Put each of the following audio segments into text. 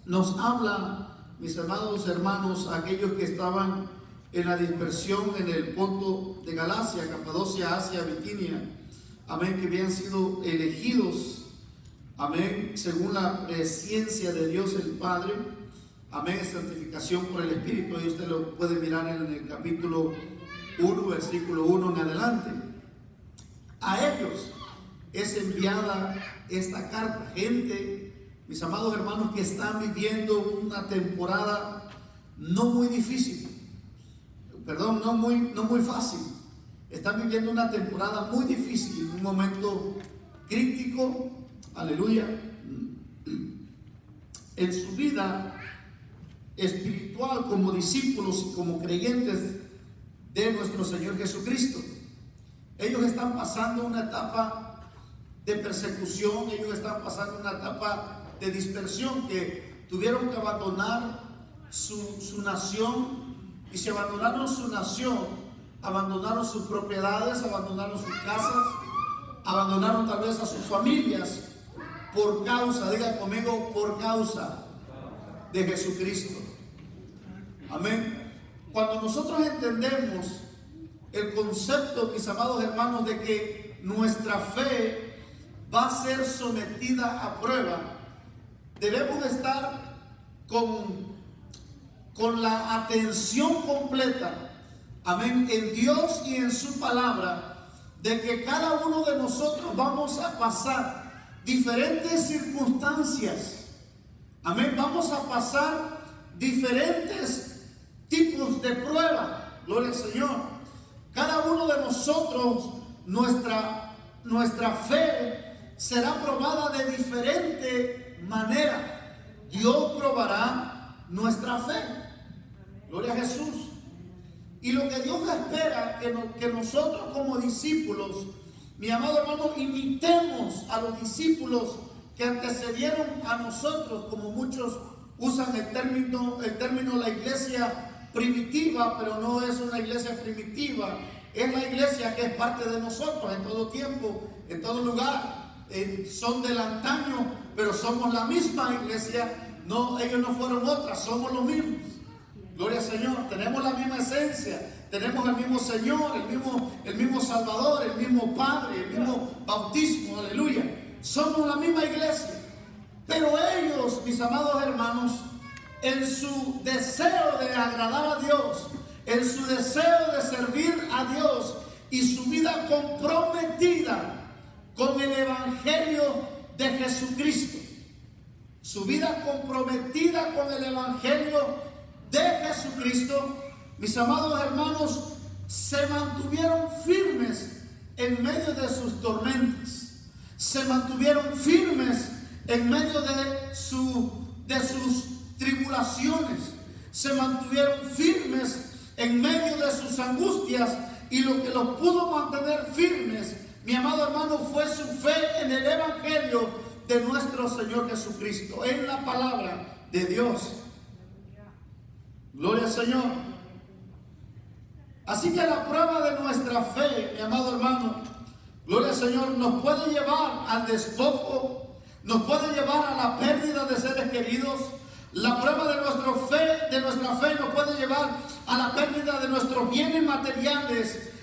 nos habla, mis amados hermanos, aquellos que estaban en la dispersión en el Ponto de Galacia, Capadocia, Asia, Bitinia, amén, que habían sido elegidos, amén, según la presciencia de Dios el Padre, amén, santificación por el Espíritu. Y usted lo puede mirar en el capítulo 1, versículo 1 en adelante. A ellos es enviada esta carta, gente, mis amados hermanos, que están viviendo una temporada no muy difícil, perdón, no muy fácil. Están viviendo una temporada muy difícil, un momento crítico, aleluya, en su vida espiritual como discípulos y como creyentes de nuestro Señor Jesucristo. Ellos están pasando una etapa de persecución, ellos están pasando una etapa de dispersión, que tuvieron que abandonar su nación, y si abandonaron su nación, abandonaron sus propiedades, abandonaron sus casas, abandonaron tal vez a sus familias por causa, diga conmigo, por causa de Jesucristo. Amén. Cuando nosotros entendemos el concepto, mis amados hermanos, de que nuestra fe va a ser sometida a prueba, debemos estar con la atención completa, amén, en Dios y en su palabra, de que cada uno de nosotros vamos a pasar diferentes circunstancias, amén, vamos a pasar diferentes tipos de prueba, gloria al Señor. Cada uno de nosotros, nuestra fe será probada de diferente manera. Dios probará nuestra fe, gloria a Jesús. Y lo que Dios espera que nosotros como discípulos, mi amado hermano, imitemos a los discípulos que antecedieron a nosotros, como muchos usan el término la iglesia primitiva, pero no es una iglesia primitiva, es la iglesia que es parte de nosotros en todo tiempo, en todo lugar. Son del antaño, pero somos la misma iglesia. No, ellos no fueron otras, somos los mismos. Gloria al Señor, tenemos la misma esencia, tenemos el mismo Señor, el mismo Salvador, el mismo Padre, el mismo bautismo, aleluya. Somos la misma iglesia. Pero ellos, mis amados hermanos, en su deseo de agradar a Dios, en su deseo de servir a Dios y su vida comprometida con el Evangelio de Jesucristo, su vida comprometida con el Evangelio de Jesucristo, mis amados hermanos, se mantuvieron firmes en medio de sus tormentas, se mantuvieron firmes en medio de sus tribulaciones, se mantuvieron firmes en medio de sus angustias, y lo que los pudo mantener firmes, mi amado hermano, fue su fe en el Evangelio de nuestro Señor Jesucristo, en la palabra de Dios. Gloria al Señor. Así que la prueba de nuestra fe, mi amado hermano, gloria al Señor, nos puede llevar al despojo, nos puede llevar a la pérdida de seres queridos. La prueba de nuestra fe nos puede llevar a la pérdida de nuestros bienes materiales.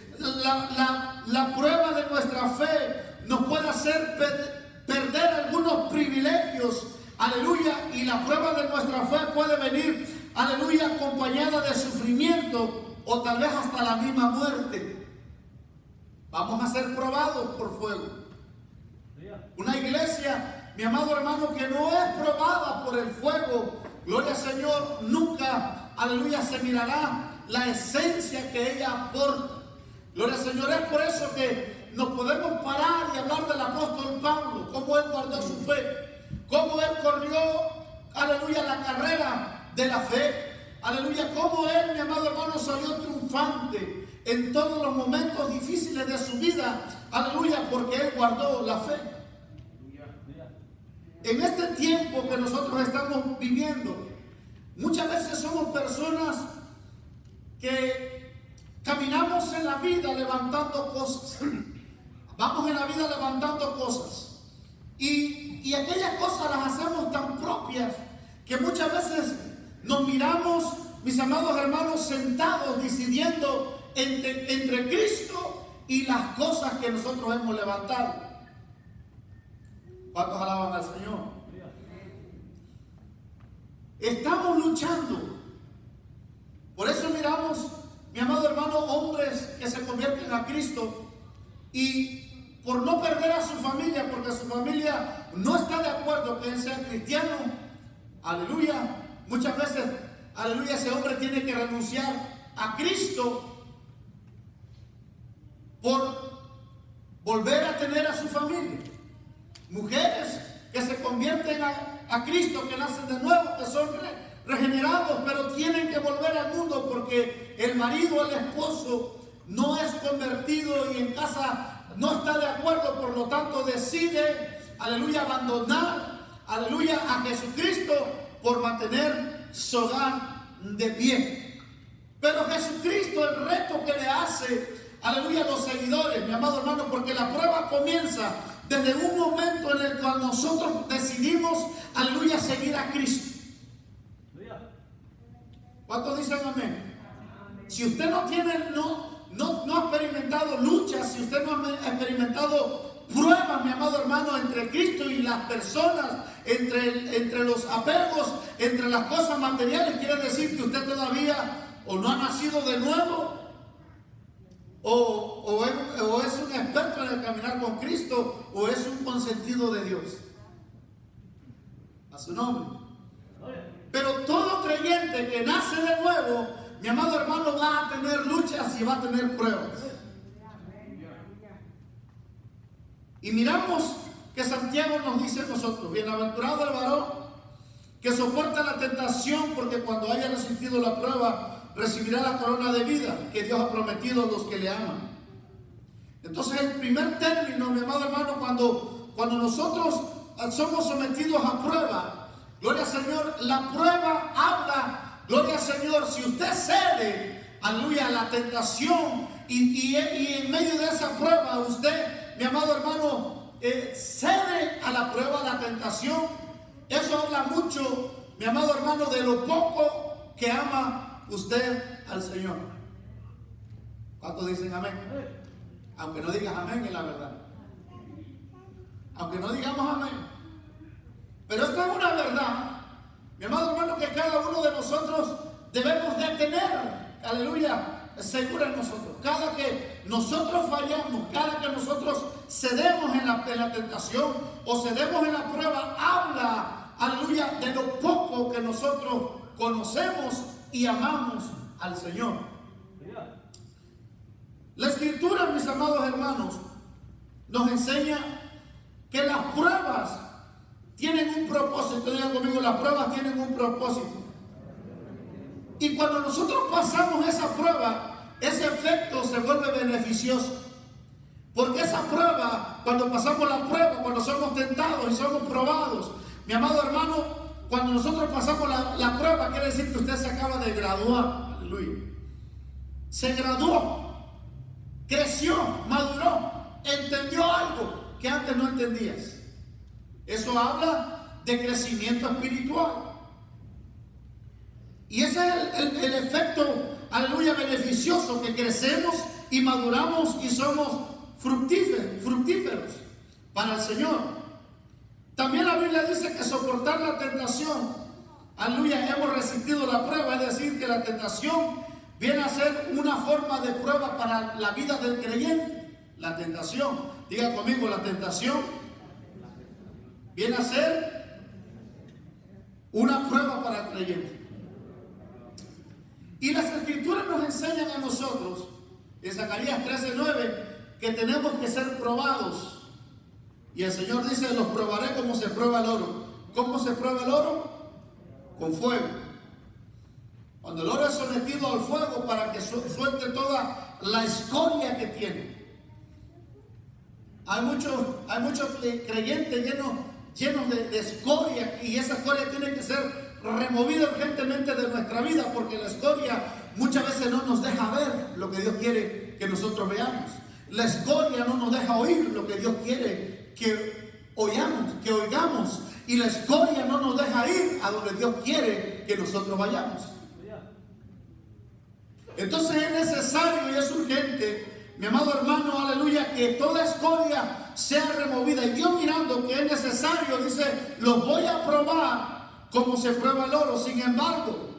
La prueba de nuestra fe nos puede hacer perder algunos privilegios, aleluya. Y la prueba de nuestra fe puede venir, aleluya, acompañada de sufrimiento o tal vez hasta la misma muerte. Vamos a ser probados por fuego. Una iglesia, mi amado hermano, que no es probada por el fuego, gloria al Señor, nunca, aleluya, se mirará la esencia que ella aporta. Gloria al Señor. Es por eso que nos podemos parar y hablar del apóstol Pablo, cómo él guardó su fe, cómo él corrió, aleluya, la carrera de la fe, aleluya, cómo él, mi amado hermano, salió triunfante en todos los momentos difíciles de su vida, aleluya, porque él guardó la fe. En este tiempo que nosotros estamos viviendo, muchas veces somos personas que caminamos en la vida levantando cosas. Vamos en la vida levantando cosas. Y aquellas cosas las hacemos tan propias que muchas veces nos miramos, mis amados hermanos, sentados decidiendo entre Cristo y las cosas que nosotros hemos levantado. ¿Cuántos alaban al Señor? Estamos luchando. Por eso miramos, mi amado hermano, hombres que se convierten a Cristo y por no perder a su familia, porque su familia no está de acuerdo que él sea cristiano, aleluya, muchas veces, aleluya, ese hombre tiene que renunciar a Cristo por volver a tener a su familia. Mujeres que se convierten a Cristo, que nacen de nuevo, que son regenerados, pero tienen que volver al mundo porque el marido, el esposo, no es convertido y en casa no está de acuerdo, por lo tanto decide, aleluya, abandonar, aleluya, a Jesucristo por mantener su hogar de pie. Pero Jesucristo, el reto que le hace, aleluya, a los seguidores, mi amado hermano, porque la prueba comienza desde un momento en el cual nosotros decidimos, aleluya, seguir a Cristo. ¿Cuántos dicen amén? Si usted no tiene, no ha experimentado luchas, si usted no ha experimentado pruebas, mi amado hermano, entre Cristo y las personas, entre los apegos, entre las cosas materiales, quiere decir que usted todavía o no ha nacido de nuevo, o es un experto en el caminar con Cristo, o es un consentido de Dios. A su nombre. Pero todo creyente que nace de nuevo, mi amado hermano, va a tener luchas y va a tener pruebas. Y miramos que Santiago nos dice a nosotros: bienaventurado el varón que soporta la tentación, porque cuando haya resistido la prueba, recibirá la corona de vida que Dios ha prometido a los que le aman. Entonces, el primer término, mi amado hermano, cuando nosotros somos sometidos a prueba, gloria al Señor, la prueba habla, gloria al Señor, si usted cede, aleluya, a la tentación y en medio de esa prueba usted, mi amado hermano, cede a la prueba, a la tentación, eso habla mucho, mi amado hermano, de lo poco que ama usted al Señor. ¿Cuántos dicen amén? Aunque no digas amén, es la verdad. Aunque no digamos amén. Pero esta es una verdad, mi amado hermano, que cada uno de nosotros debemos de tener, aleluya, segura en nosotros. Cada que nosotros fallamos, cada que nosotros cedemos en la tentación o cedemos en la prueba, habla, aleluya, de lo poco que nosotros conocemos y amamos al Señor. La Escritura, mis amados hermanos, nos enseña que las pruebas tienen un propósito. Digan conmigo, las pruebas tienen un propósito. Y cuando nosotros pasamos esa prueba, ese efecto se vuelve beneficioso. Porque esa prueba, cuando pasamos la prueba, cuando somos tentados y somos probados, mi amado hermano, cuando nosotros pasamos la prueba, quiere decir que usted se acaba de graduar. Aleluya. Se graduó, creció, maduró, entendió algo que antes no entendías. Eso habla de crecimiento espiritual. Y ese es el efecto, aleluya, beneficioso, que crecemos y maduramos y somos fructíferos para el Señor. También la Biblia dice que soportar la tentación, aleluya, hemos resistido la prueba, es decir, que la tentación viene a ser una forma de prueba para la vida del creyente. La tentación, diga conmigo, la tentación viene a ser una prueba para el creyente. Y las Escrituras nos enseñan a nosotros, en Zacarías 13:9, que tenemos que ser probados. Y el Señor dice: los probaré como se prueba el oro. ¿Cómo se prueba el oro? Con fuego. Cuando el oro es sometido al fuego para que suelte toda la escoria que tiene. Hay muchos creyentes llenos de escoria, y esa escoria tiene que ser removida urgentemente de nuestra vida, porque la escoria muchas veces no nos deja ver lo que Dios quiere que nosotros veamos. La escoria no nos deja oír lo que Dios quiere que oigamos. y la escoria no nos deja ir a donde Dios quiere que nosotros vayamos. Entonces es necesario y es urgente, mi amado hermano, aleluya, que toda escoria sea removida. Y Dios, mirando que es necesario, dice: los voy a probar como se prueba el oro. Sin embargo,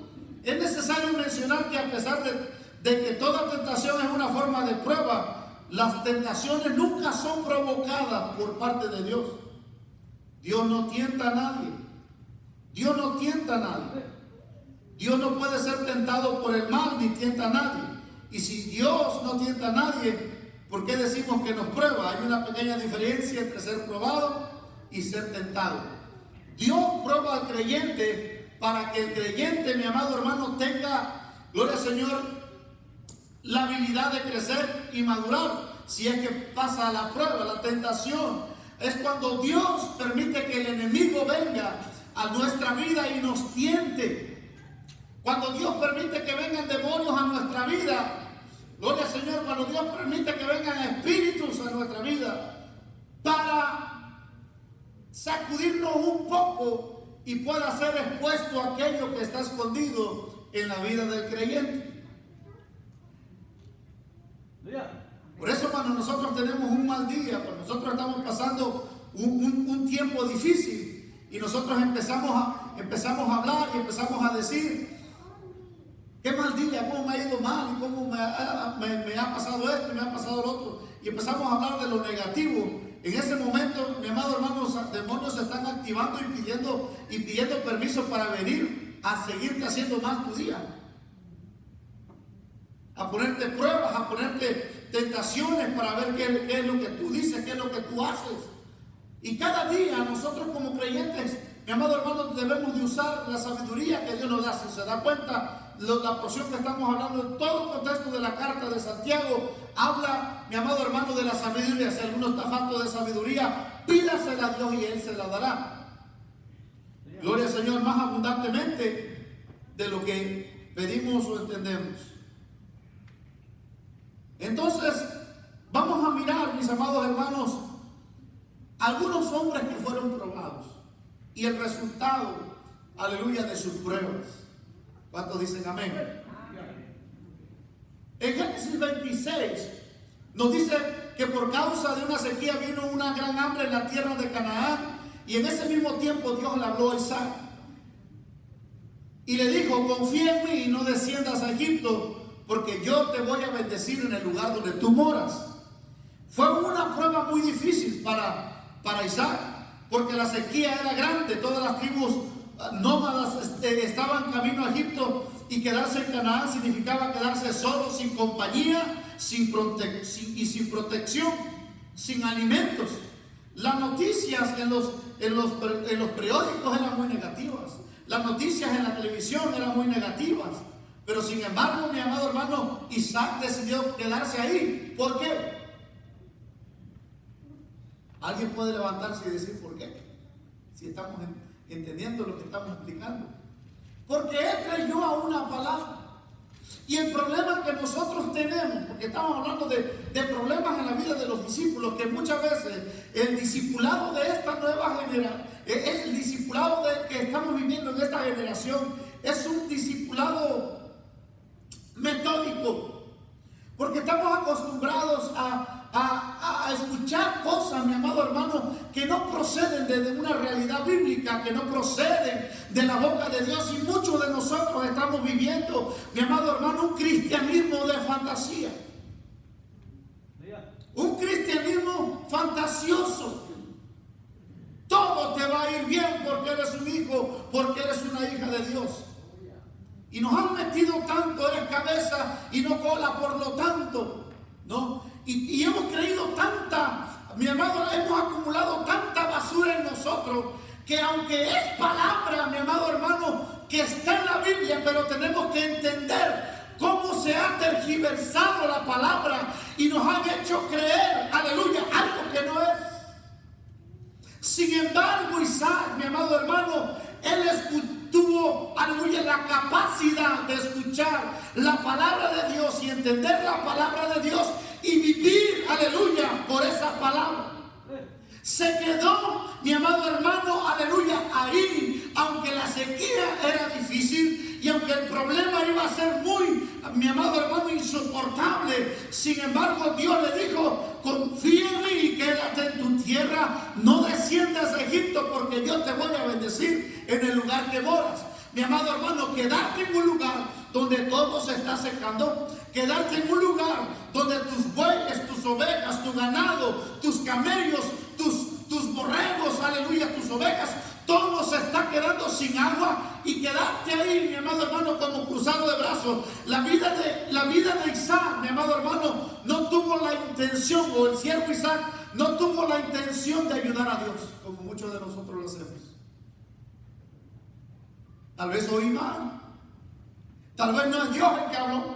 es necesario mencionar que a pesar de que toda tentación es una forma de prueba, las tentaciones nunca son provocadas por parte de Dios. Dios no tienta a nadie. Dios no tienta a nadie. Dios no puede ser tentado por el mal ni tienta a nadie. Y si Dios no tienta a nadie, ¿por qué decimos que nos prueba? Hay una pequeña diferencia entre ser probado y ser tentado. Dios prueba al creyente para que el creyente, mi amado hermano, tenga, gloria al Señor, la habilidad de crecer y madurar. Si es que pasa la prueba, la tentación, es cuando Dios permite que el enemigo venga a nuestra vida y nos tiente. Cuando Dios permite que vengan demonios a nuestra vida, gloria al Señor, cuando Dios permite que vengan espíritus a nuestra vida para sacudirnos un poco y pueda ser expuesto a aquello que está escondido en la vida del creyente. Por eso cuando nosotros tenemos un mal día, cuando nosotros estamos pasando un tiempo difícil y nosotros empezamos a hablar y empezamos a decir: qué mal día, cómo me ha ido mal, y cómo me ha pasado esto y me ha pasado lo otro, y empezamos a hablar de lo negativo. En ese momento, mi amado hermano, los demonios se están activando y pidiendo permiso para venir a seguirte haciendo mal tu día, a ponerte pruebas, a ponerte tentaciones para ver qué es lo que tú dices, qué es lo que tú haces. Y cada día nosotros como creyentes, mi amado hermano, debemos de usar la sabiduría que Dios nos da. Si se da cuenta, la porción que estamos hablando en todo el contexto de la carta de Santiago habla, mi amado hermano, de la sabiduría. Si alguno está falto de sabiduría, pídasela a Dios y Él se la dará. Gloria al Señor, más abundantemente de lo que pedimos o entendemos. Entonces, vamos a mirar, mis amados hermanos, algunos hombres que fueron probados y el resultado, aleluya, de sus pruebas. ¿Cuántos dicen amén? En Génesis 26 nos dice que por causa de una sequía vino una gran hambre en la tierra de Canaán, y en ese mismo tiempo Dios le habló a Isaac y le dijo: confía en mí y no desciendas a Egipto, porque yo te voy a bendecir en el lugar donde tú moras. Fue una prueba muy difícil para Isaac, porque la sequía era grande. Todas las tribus nómadas estaban camino a Egipto, y quedarse en Canaán significaba quedarse solo, sin compañía, sin protección, sin alimentos. Las noticias en los periódicos eran muy negativas, las noticias en la televisión eran muy negativas, pero sin embargo, mi amado hermano, Isaac decidió quedarse ahí. ¿Por qué? ¿Alguien puede levantarse y decir por qué? Si estamos entendiendo lo que estamos explicando. Porque él creyó a una palabra. Y el problema que nosotros tenemos, porque estamos hablando de problemas en la vida de los discípulos, que muchas veces el discipulado de esta nueva generación, el discipulado que estamos viviendo en esta generación, es un discipulado metódico, porque estamos acostumbrados a escuchar cosas, mi amado hermano, que no proceden de una realidad bíblica, que no proceden de la boca de Dios, y muchos de nosotros estamos viviendo, mi amado hermano, un cristianismo de fantasía, un cristianismo fantasioso. Todo te va a ir bien porque eres un hijo, porque eres una hija de Dios. Y nos han metido tanto, eres cabeza y no cola, por lo tanto, ¿no? Y hemos creído mi amado, hemos acumulado tanta basura en nosotros, que aunque es palabra, mi amado hermano, que está en la Biblia, pero tenemos que entender cómo se ha tergiversado la palabra y nos han hecho creer, aleluya, algo que no es. Sin embargo, Isaac, mi amado hermano, él tuvo, aleluya, la capacidad de escuchar la palabra de Dios y entender la palabra de Dios y vivir, aleluya, por esa palabra. Se quedó, mi amado hermano, aleluya, ahí, aunque la sequía era difícil y aunque el problema iba a ser muy, mi amado hermano, insoportable. Sin embargo, Dios le dijo: confía en mí y quédate en tu tierra, no desciendas a Egipto, porque yo te voy a bendecir en el lugar que moras. Mi amado hermano, quedarte en un lugar donde todo se está secando, quedarte en un lugar donde tus bueyes, tus ovejas, tu ganado, tus camellos, tus borregos, aleluya, tus ovejas, todo se está quedando sin agua, y quedarte ahí, mi amado hermano, como cruzado de brazos. La vida de Isaac, mi amado hermano, no tuvo la intención, o el siervo Isaac no tuvo la intención de ayudar a Dios, como muchos de nosotros lo hacemos. Tal vez oí mal, tal vez no es Dios el que habló.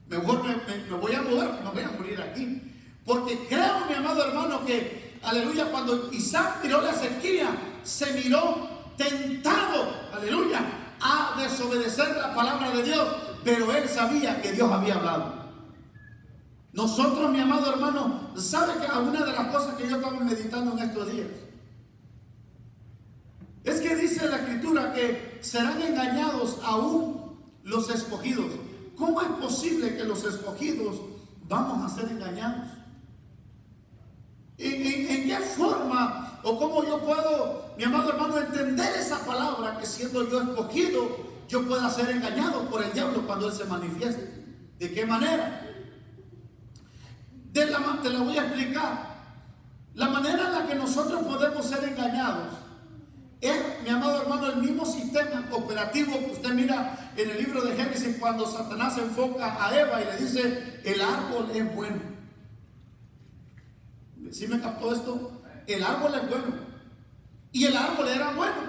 Mejor me voy a mover, me voy a morir aquí. Porque creo, mi amado hermano, que, aleluya, cuando Isaac miró la sequía, se miró tentado, aleluya, a desobedecer la palabra de Dios. Pero él sabía que Dios había hablado. Nosotros, mi amado hermano, ¿sabe que alguna de las cosas que yo estaba meditando en estos días? Es que dice la Escritura que serán engañados aún los escogidos. ¿Cómo es posible que los escogidos vamos a ser engañados? ¿En qué forma o cómo yo puedo, mi amado hermano, entender esa palabra, que siendo yo escogido, yo pueda ser engañado por el diablo cuando él se manifieste? ¿De qué manera? Te la voy a explicar. La manera en la que nosotros podemos ser engañados es, mi amado hermano, el mismo sistema operativo que usted mira en el libro de Génesis, cuando Satanás enfoca a Eva y le dice: el árbol es bueno. ¿Sí me captó esto? El árbol es bueno. Y el árbol era bueno.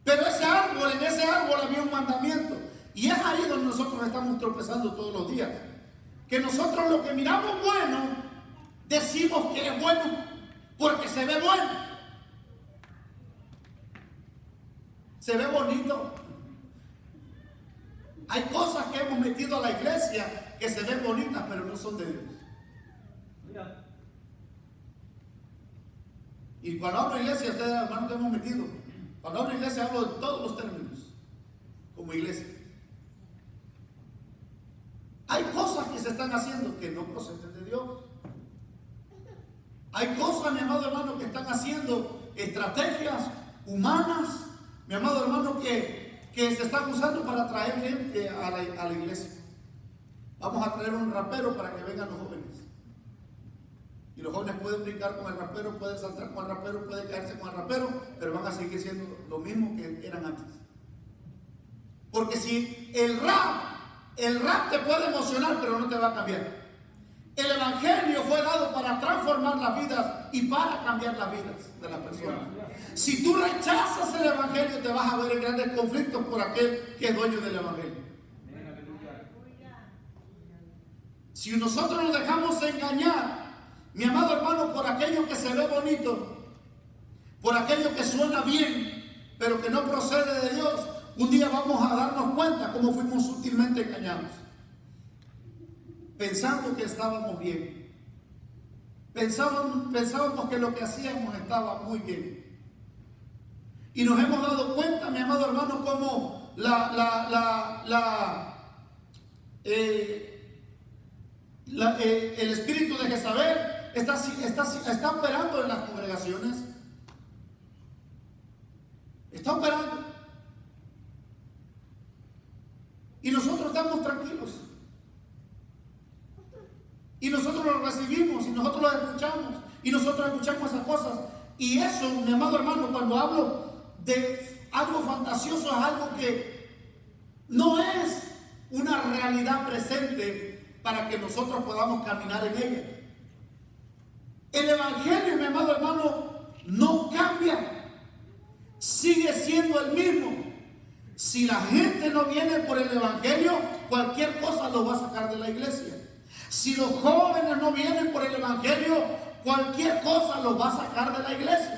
Pero en ese árbol había un mandamiento. Y es ahí donde nosotros estamos tropezando todos los días. Que nosotros lo que miramos bueno, decimos que es bueno, porque se ve bueno. Se ve bonito. Hay cosas que hemos metido a la iglesia que se ven bonitas, pero no son de Dios. Mira. Y cuando hablo de iglesia, ustedes, hermanos, que hemos metido. Cuando hablo de iglesia, hablo de todos los términos, como iglesia. Hay cosas que se están haciendo que no proceden de Dios. Hay cosas, mi amado hermano, que están haciendo estrategias humanas, mi amado hermano, que se están usando para traer gente a la iglesia. Vamos a traer un rapero para que vengan los jóvenes. Y los jóvenes pueden brincar con el rapero, pueden saltar con el rapero, pueden caerse con el rapero, pero van a seguir siendo lo mismo que eran antes. Porque si el rap te puede emocionar, pero no te va a cambiar. El evangelio fue dado para transformar las vidas y para cambiar las vidas de las personas. Si tú rechazas el evangelio, te vas a ver en grandes conflictos por aquel que es dueño del evangelio. Si nosotros nos dejamos engañar, mi amado hermano, por aquello que se ve bonito, por aquello que suena bien, pero que no procede de Dios, un día vamos a darnos cuenta cómo fuimos sutilmente engañados, pensando que estábamos bien. Pensábamos que lo que hacíamos estaba muy bien. Y nos hemos dado cuenta, mi amado hermano, cómo el espíritu de Jezabel está operando en las congregaciones. Está operando. Y nosotros estamos tranquilos. Y nosotros lo recibimos, y nosotros lo escuchamos, y nosotros escuchamos esas cosas. Y eso, mi amado hermano, cuando hablo de algo fantasioso, es algo que no es una realidad presente para que nosotros podamos caminar en ella. El evangelio, mi amado hermano, no cambia, sigue siendo el mismo. Si la gente no viene por el evangelio, cualquier cosa lo va a sacar de la iglesia. Si los jóvenes no vienen por el evangelio, cualquier cosa los va a sacar de la iglesia.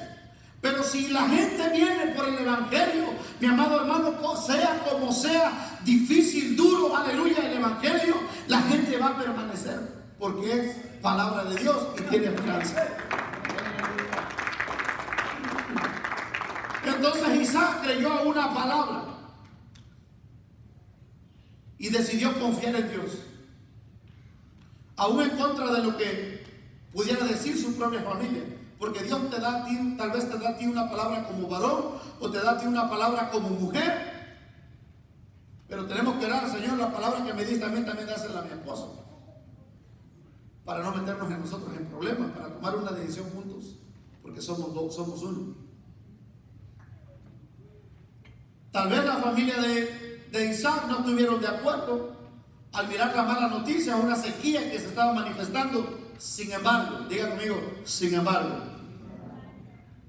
Pero si la gente viene por el evangelio, mi amado hermano, sea como sea, difícil, duro, aleluya, el evangelio, la gente va a permanecer, porque es palabra de Dios y tiene esperanza. entonces Isaac creyó a una palabra y decidió confiar en Dios, aún en contra de lo que pudiera decir su propia familia. Porque Dios te da a ti, tal vez te da a ti una palabra como varón, o te da a ti una palabra como mujer. Pero tenemos que orar: Señor, la palabra que me diste a mí también dásela a mi esposo, para no meternos en nosotros en problemas, para tomar una decisión juntos, porque somos dos, somos uno. Tal vez la familia de Isaac no estuvieron de acuerdo al mirar la mala noticia, una sequía que se estaba manifestando. Sin embargo, diga conmigo, sin embargo,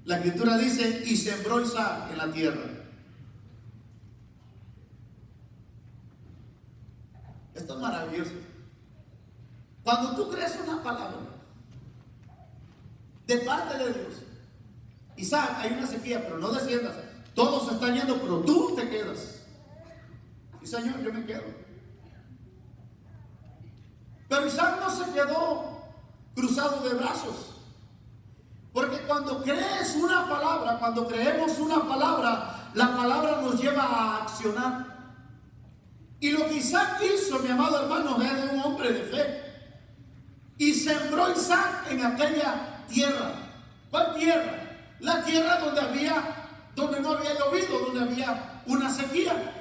la escritura dice: y sembró Isaac en la tierra. Esto es maravilloso. Cuando tú crees una palabra de parte de Dios: Isaac, hay una sequía, pero no desciendas, todos se están yendo, pero tú te quedas. Y Señor, yo me quedo. Pero Isaac no se quedó cruzado de brazos, porque cuando crees una palabra, cuando creemos una palabra, la palabra nos lleva a accionar. Y lo que Isaac hizo, mi amado hermano, es de un hombre de fe. Y sembró Isaac en aquella tierra. ¿Cuál tierra? La tierra donde no había llovido, donde había una sequía.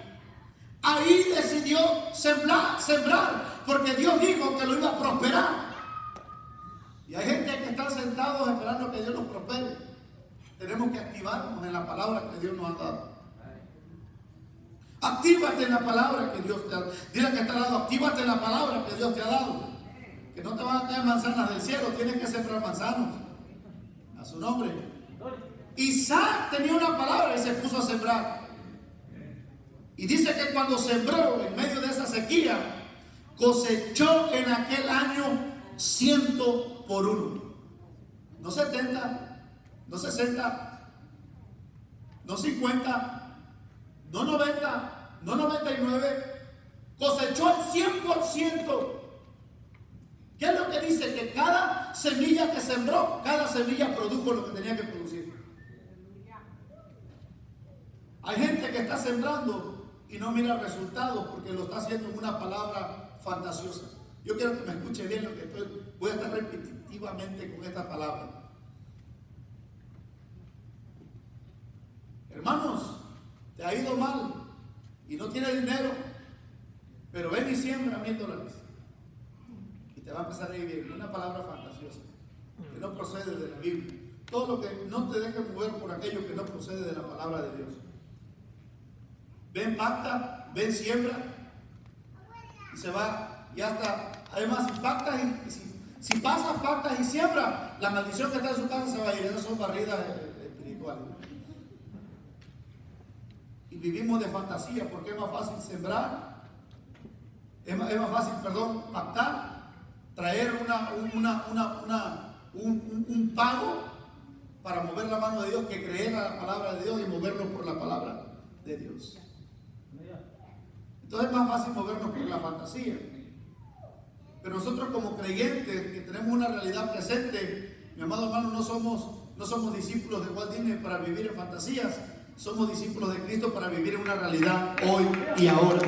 Ahí decidió sembrar, porque Dios dijo que lo iba a prosperar. Y hay gente que está sentados esperando que Dios nos prospere. Tenemos que activarnos en la palabra que Dios nos ha dado. Actívate en la palabra que Dios te ha dado. Dile que está al lado: actívate en la palabra que Dios te ha dado. Que no te van a caer manzanas del cielo, tienes que sembrar manzanos. A su nombre. Isaac tenía una palabra y se puso a sembrar. Y dice que cuando sembró en medio de esa sequía, cosechó en aquel año 100 por 1. No 70, no 60, no 50, no 90, no 99. Cosechó el 100%. ¿Qué es lo que dice? Que cada semilla que sembró, cada semilla produjo lo que tenía que producir. Hay gente que está sembrando y no mira resultados porque lo está haciendo en una palabra fantasiosa. Yo quiero que me escuche bien lo que voy a estar repetitivamente con esta palabra. Hermanos, te ha ido mal y no tienes dinero, pero ven y siembra $1000 y te va a empezar a ir bien. Una palabra fantasiosa que no procede de la Biblia. Todo lo que no te deje mover por aquello que no procede de la palabra de Dios. Ven, pacta, ven, siembra y se va. Y hasta, además, si pactas si pasas, pactas y siembra, la maldición que está en su casa se va a ir. Esas son barridas espirituales. Y vivimos de fantasía, porque es más fácil sembrar, es más fácil, pactar, traer un pago para mover la mano de Dios, que creer la palabra de Dios y movernos por la palabra de Dios. Entonces es más fácil movernos por la fantasía. Pero nosotros, como creyentes que tenemos una realidad presente, mi amado hermano, no somos discípulos de Walt Disney para vivir en fantasías. Somos discípulos de Cristo para vivir en una realidad hoy y ahora.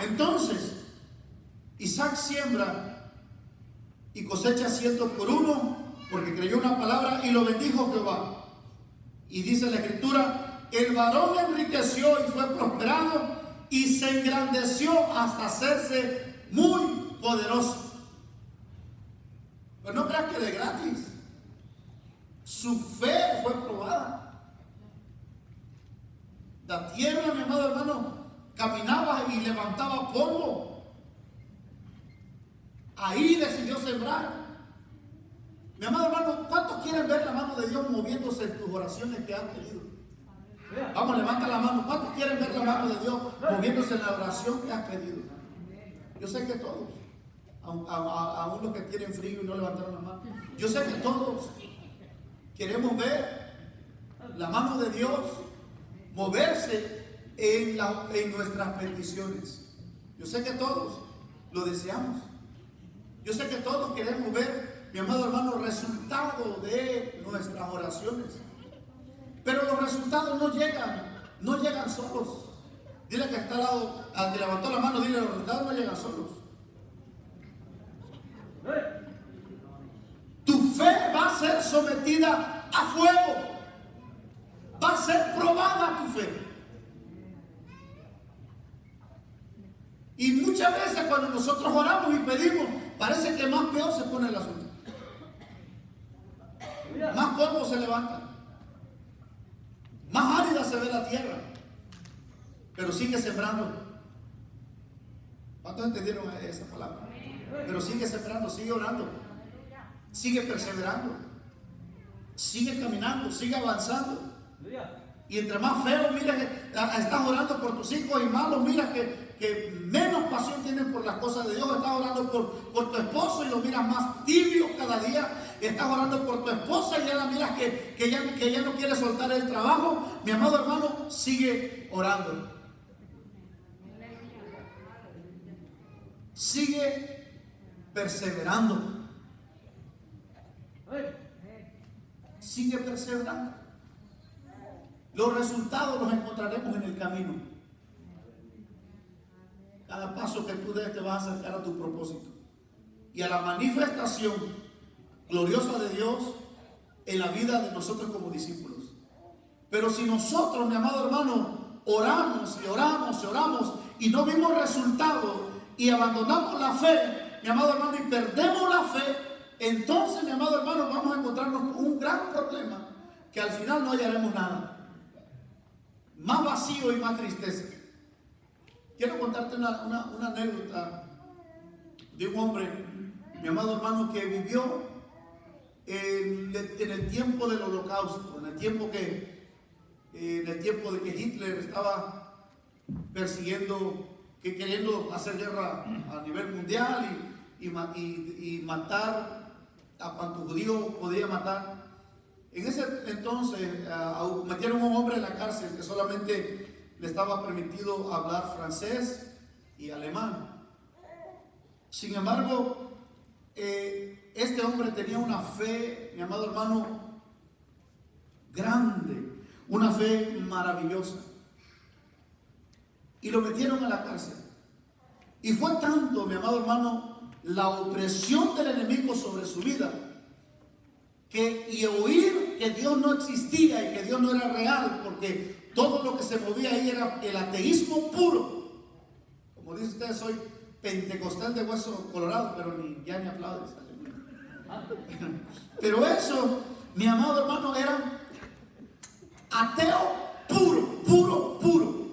Entonces, Isaac siembra y cosecha 100 por 1, porque creyó una palabra y lo bendijo Jehová. Y dice la escritura: el varón enriqueció y fue prosperado y se engrandeció hasta hacerse muy poderoso. Pero no creas que de gratis. Su fe fue probada. La tierra, mi amado hermano, caminaba y levantaba polvo. Ahí decidió sembrar. Mi amado hermano, ¿cuántos quieren ver la mano de Dios moviéndose en tus oraciones que han pedido? Vamos, levanta la mano. ¿Cuántos quieren ver la mano de Dios moviéndose en la oración que has pedido? Yo sé que todos, aún los que tienen frío y no levantaron la mano, yo sé que todos queremos ver la mano de Dios moverse en nuestras peticiones. Yo sé que todos lo deseamos. Yo sé que todos queremos ver mi amado hermano, resultado de nuestras oraciones. Pero los resultados no llegan solos. Dile que está al lado, al que levantó la mano, dile, los resultados no llegan solos. Tu fe va a ser sometida a fuego. Va a ser probada tu fe. Y muchas veces cuando nosotros oramos y pedimos, parece que más peor se pone el asunto. Más polvo se levanta. Más árida se ve la tierra. Pero sigue sembrando. ¿Cuántos entendieron esa palabra? Pero sigue sembrando, sigue orando. Sigue perseverando. Sigue caminando, sigue avanzando. Y entre más feo, mira que estás orando por tus hijos, y malos, mira que menos pasión tienen por las cosas de Dios. Estás orando por tu esposo y lo miras más tibio cada día. Estás orando por tu esposa y ya la miras que ya no quiere soltar el trabajo. Mi amado hermano, sigue orando. Sigue perseverando. Sigue perseverando. Los resultados los encontraremos en el camino. Cada paso que tú des te va a acercar a tu propósito y a la manifestación gloriosa de Dios en la vida de nosotros como discípulos. Pero si nosotros, mi amado hermano, oramos y oramos y oramos y no vimos resultado y abandonamos la fe, mi amado hermano, y perdemos la fe, entonces, mi amado hermano, vamos a encontrarnos con un gran problema, que al final no hallaremos nada. Más vacío y más tristeza. Quiero contarte una anécdota de un hombre, mi amado hermano, que vivió en el tiempo del Holocausto, en el tiempo de que Hitler estaba persiguiendo, queriendo hacer guerra a nivel mundial y matar a cuanto judío podía matar. En ese entonces metieron a un hombre en la cárcel que solamente le estaba permitido hablar francés y alemán. Sin embargo, este hombre tenía una fe, mi amado hermano, grande, una fe maravillosa. Y lo metieron a la cárcel. Y fue tanto, mi amado hermano, la opresión del enemigo sobre su vida, y oír que Dios no existía y que Dios no era real, porque todo lo que se movía ahí era el ateísmo puro. Como dice usted, soy pentecostal de hueso colorado, pero ya ni aplaudes. Pero eso, mi amado hermano, era ateo puro, puro, puro.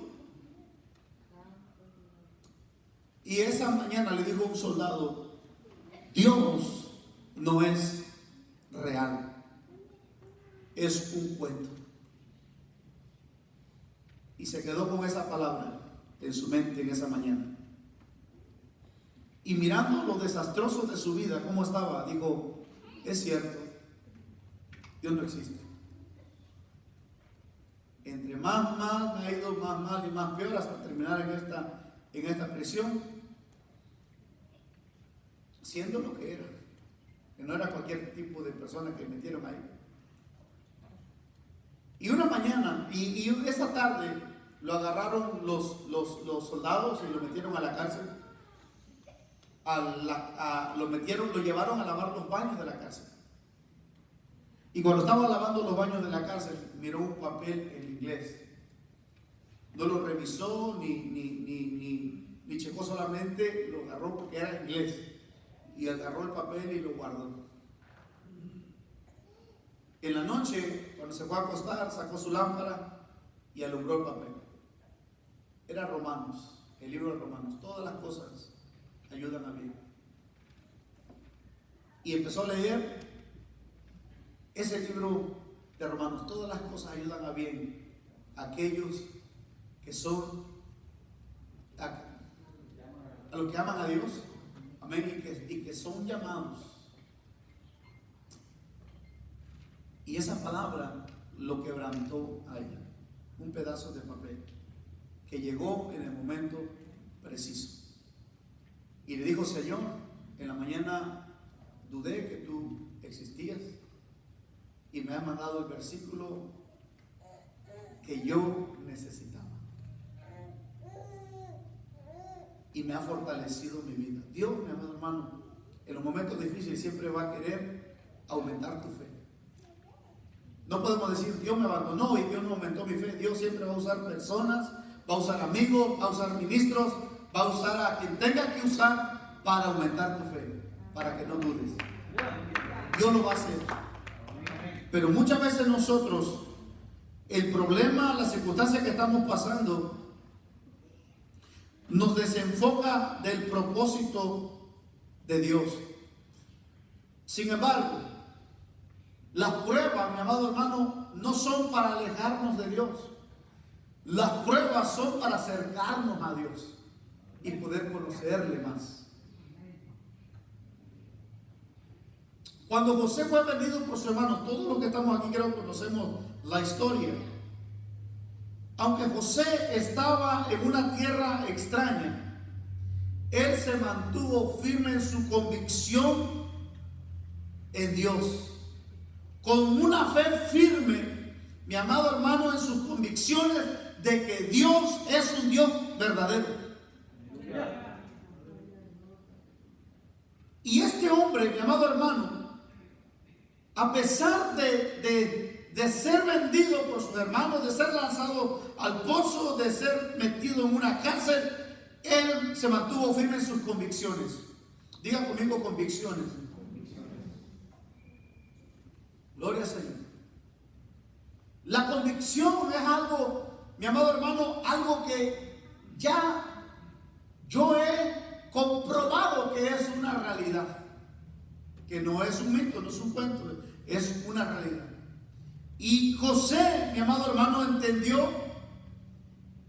Y esa mañana le dijo un soldado: Dios no es real, es un cuento. Y se quedó con esa palabra en su mente en esa mañana. Y mirando lo desastroso de su vida, cómo estaba, dijo: es cierto, Dios no existe. Entre más mal me ha ido, más mal y más peor, hasta terminar en esta prisión, siendo lo que era, que no era cualquier tipo de persona que metieron ahí. Y una mañana, y esa tarde, lo agarraron los soldados y lo metieron a la cárcel. Lo llevaron a lavar los baños de la cárcel. Y cuando estaba lavando los baños de la cárcel, miró un papel en inglés. No lo revisó ni checó, solamente lo agarró porque era inglés. Y agarró el papel y lo guardó. En la noche, cuando se fue a acostar, sacó su lámpara y alumbró el papel. Era Romanos, el libro de Romanos. Todas las cosas ayudan a bien. Y empezó a leer ese libro de Romanos. Todas las cosas ayudan a bien a aquellos que son, a los que aman a Dios, amén, y que son llamados. Y esa palabra lo quebrantó a ella, un pedazo de papel que llegó en el momento preciso. Y le dijo: Señor, en la mañana dudé que tú existías y me has mandado el versículo que yo necesitaba. Y me ha fortalecido mi vida. Dios, mi amado hermano, en los momentos difíciles siempre va a querer aumentar tu fe. No podemos decir, Dios me abandonó y Dios no aumentó mi fe. Dios siempre va a usar personas, va a usar amigos, va a usar ministros, va a usar a quien tenga que usar para aumentar tu fe, para que no dudes. Dios lo va a hacer. Pero muchas veces nosotros, el problema, la circunstancia que estamos pasando, nos desenfoca del propósito de Dios. Sin embargo, las pruebas, mi amado hermano, no son para alejarnos de Dios. Las pruebas son para acercarnos a Dios y poder conocerle más. Cuando José fue vendido por sus hermanos, todos los que estamos aquí creo que conocemos la historia. Aunque José estaba en una tierra extraña, él se mantuvo firme en su convicción en Dios. Con una fe firme, mi amado hermano, en sus convicciones de que Dios es un Dios verdadero. Y este hombre, mi amado hermano, a pesar de ser vendido por sus hermanos, de ser lanzado al pozo, de ser metido en una cárcel, él se mantuvo firme en sus convicciones. Diga conmigo convicciones. Gloria al Señor. La convicción es algo, mi amado hermano, algo que ya yo he comprobado que es una realidad, que no es un mito, no es un cuento, es una realidad. Y José, mi amado hermano, entendió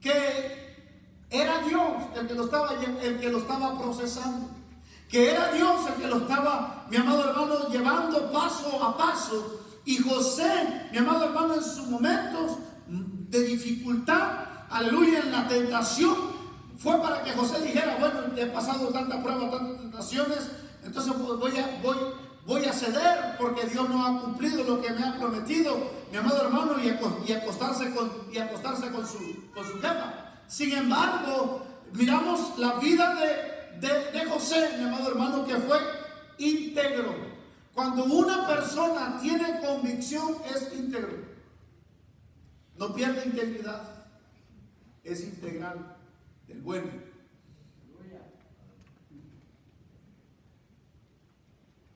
que era Dios el que lo estaba procesando, que era Dios el que lo estaba, mi amado hermano, llevando paso a paso. Y José, mi amado hermano, en sus momentos de dificultad, aleluya, en la tentación, fue para que José dijera, bueno, he pasado tantas pruebas, tantas tentaciones, entonces voy a ceder porque Dios no ha cumplido lo que me ha prometido, mi amado hermano, y acostarse con su jefa. Sin embargo, miramos la vida de José, mi amado hermano, que fue íntegro. Cuando una persona tiene convicción, es íntegro. No pierde integridad. Es integral, del bueno.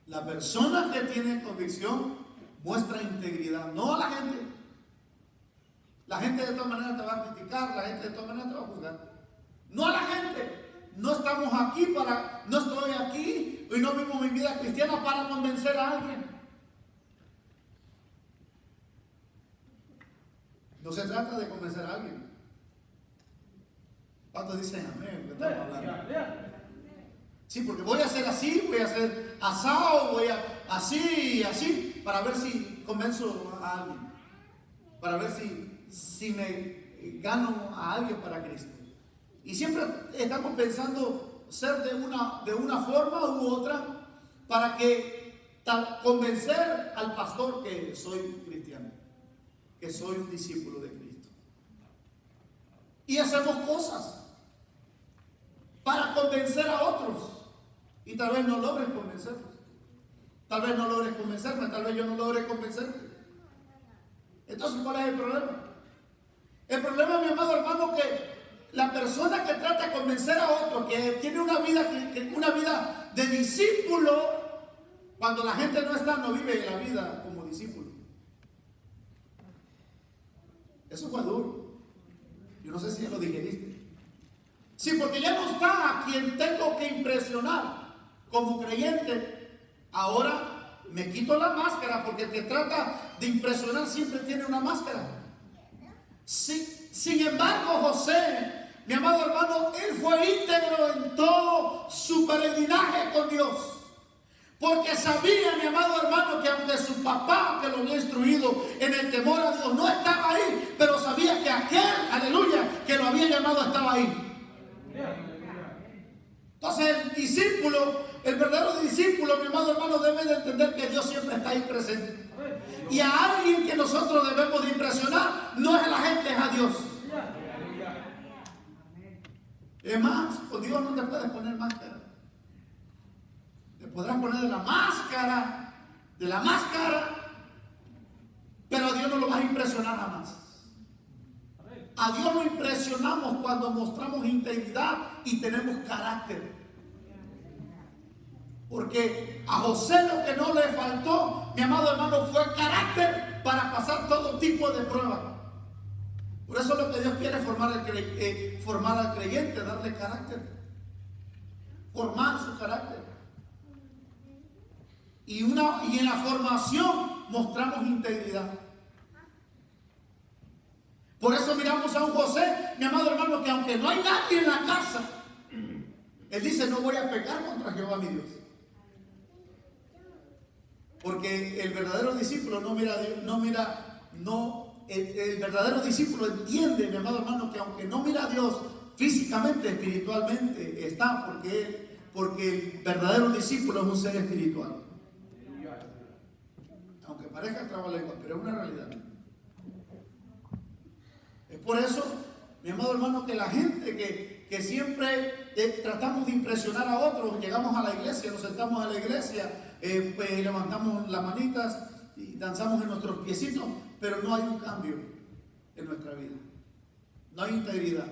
La persona que tiene convicción muestra integridad, no a la gente. La gente de todas maneras te va a criticar, la gente de todas maneras te va a juzgar. No a la gente. No estamos aquí no estoy aquí y no vivo mi vida cristiana para convencer a alguien. No se trata de convencer a alguien. ¿Cuántos dicen amén? ¿Qué estamos hablando? Sí, porque voy a hacer así, voy a hacer asado, así, para ver si convenzo a alguien. Para ver si me gano a alguien para Cristo. Y siempre estamos pensando ser de una forma u otra para convencer al pastor que soy cristiano, que soy un discípulo de Cristo. Y hacemos cosas para convencer a otros. Y tal vez no logres convencerlos. Tal vez no logres convencerme, tal vez yo no logre convencerte. Entonces, ¿cuál es el problema? El problema, mi amado hermano, que la persona que trata de convencer a otro, que tiene una vida de discípulo, cuando la gente no está, no vive la vida como discípulo. Eso fue duro. Yo no sé si ya lo digeriste. Sí, porque ya no está a quien tengo que impresionar como creyente. Ahora me quito la máscara, porque el que trata de impresionar siempre tiene una máscara. Sin embargo, José, mi amado hermano, él fue íntegro en todo su peregrinaje con Dios. Porque sabía, mi amado hermano, que aunque su papá, que lo había instruido en el temor a Dios, no estaba ahí, pero sabía que aquel, aleluya, que lo había llamado estaba ahí. Entonces el discípulo, el verdadero discípulo, mi amado hermano, debe de entender que Dios siempre está ahí presente. Y a alguien que nosotros debemos de impresionar no es a la gente, es a Dios. Es más, con Dios no te puedes poner máscara. Te podrás poner de la máscara, pero a Dios no lo vas a impresionar jamás. A Dios lo impresionamos cuando mostramos integridad y tenemos carácter. Porque a José lo que no le faltó, mi amado hermano, fue carácter para pasar todo tipo de pruebas. Por eso lo que Dios quiere es formar al creyente, darle carácter, formar su carácter. Y en la formación mostramos integridad. Por eso miramos a un José, mi amado hermano, que aunque no hay nadie en la casa, él dice: no voy a pecar contra Jehová mi Dios. Porque el verdadero discípulo no mira a Dios, el verdadero discípulo entiende, mi amado hermano, que aunque no mira a Dios físicamente, espiritualmente está, porque el verdadero discípulo es un ser espiritual. Aunque parezca trabalengua, pero es una realidad. Es por eso, mi amado hermano, que la gente que siempre tratamos de impresionar a otros, llegamos a la iglesia, nos sentamos en la iglesia, levantamos las manitas y danzamos en nuestros piecitos, pero no hay un cambio en nuestra vida. No hay integridad.